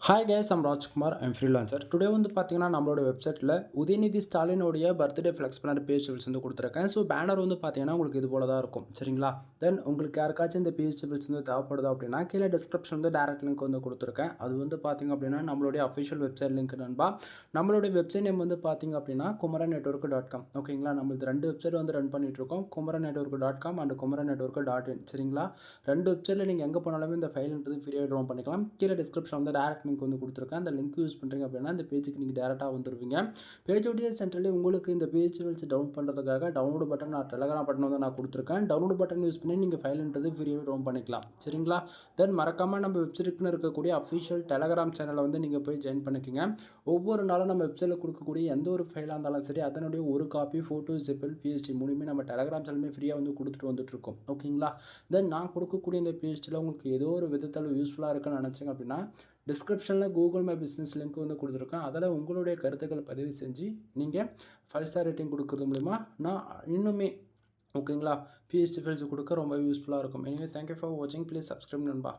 Hi guys I'm Rajkumar I'm freelancer. Today வந்து பார்த்தீங்கன்னா நம்மளோட வெப்சைட்டில் உதயநிதி ஸ்டாலினுடைய பர்த்டே ஃப்ளெக்ஸ் பண்ண பேஜ் டேபிள்ஸ் வந்து கொடுத்துருக்கேன். ஸோ பேனர் வந்து பார்த்தீங்கன்னா உங்களுக்கு இது போல தான் இருக்கும், சரிங்களா? தென் உங்களுக்கு யாருக்காச்சும் இந்த பேஜ் டேபிள்ஸ் வந்து தேவைப்படுது அப்படின்னா கீழே டிஸ்கிரிப்ஷன் வந்து டேரக்ட் லிங்க் வந்து கொடுத்துருக்கேன். அது வந்து பார்த்தீங்க அப்படின்னா நம்மளுடைய அஃபிஷியல் வெப்சைட் லிங்க் நண்பா. நம்மளுடைய வெப்சைட் நேம் வந்து பார்த்தீங்க அப்படின்னா kumaran-network.com. ஓகேங்களா? நம்மளுக்கு ரெண்டு வெப்சைட் வந்து ரன் பண்ணிட்டு இருக்கோம், kumaran-network.com அண்ட் kumaran-network.in. சரிங்களா? ரெண்டு வெப்சைட்டில் நீங்கள் எங்கே போனாலுமே இந்த ஃபைல்ன்றது ஃப்ரீயாக டவுன் பண்ணிக்கலாம். கீழே டிஸ்கிரிப்ஷன் வந்து டேரக்ட் லிங்க் வந்து கொடுத்துருக்கேன். அந்த லிங்க் யூஸ் பண்ணுறீங்க அப்படின்னா இந்த பேஜுக்கு நீங்கள் டேரெக்டாக வந்துடுவீங்க. பேஜோடைய சென்டர்லேயே உங்களுக்கு இந்த பேஜ் டேபிள்ஸ் டவுன் பண்ணுறதுக்காக டவுன்லோட் பட்டன் டெலகிராம் பட்டன் வந்து நான் கொடுத்துருக்கேன். டவுன்லோட் பட்டன் யூஸ் பண்ணி நீங்கள் ஃபைல்ன்றது ஃப்ரீயாக டவுன் பண்ணிக்கலாம், சரிங்களா? தென் மறக்காமல் நம்ம வெப்சைட்டுக்குன்னு இருக்கக்கூடிய அஃபிஷியல் டெலகிராம் சேனலை வந்து நீங்கள் போய் ஜாயின் பண்ணிக்கோங்க. ஒவ்வொரு நாளும் நம்ம வெப்சைட்டில் கொடுக்கக்கூடிய எந்த ஒரு ஃபைலாக இருந்தாலும் சரி அதனுடைய ஒரு காப்பி ஃபோட்டோ ஜிப்பிள் பிஎஸ்டி மூணுமே நம்ம டெலகிராம் சேனலுமே ஃப்ரீயாக வந்து கொடுத்துட்டு வந்துட்டுருக்கோம், ஓகேங்களா? தென் நான் கொடுக்கக்கூடிய இந்த பிஎஸ்டியில் உங்களுக்கு ஏதோ ஒரு விதத்தில் யூஸ்ஃபுல்லாக இருக்குன்னு நினச்சிங்க அப்படின்னா டிஸ்கிரிப்ஷனில் கூகுள் மை பிஸ்னஸ் லிங்க் வந்து கொடுத்துருக்கேன். அதில் உங்களுடைய கருத்துக்களை பதிவு செஞ்சு நீங்கள் 5 ஸ்டார் ரேட்டிங் கொடுக்குறது மூலிமா நான் இன்னுமே ஓகேங்களா பிஹெச்டி ஃபைல்ஸ் கொடுக்க ரொம்ப யூஸ்ஃபுல்லாக இருக்கும். எனிவே தேங்க்யூ ஃபார் வாட்சிங். ப்ளீஸ் சப்ஸ்கிரைப் நண்பா.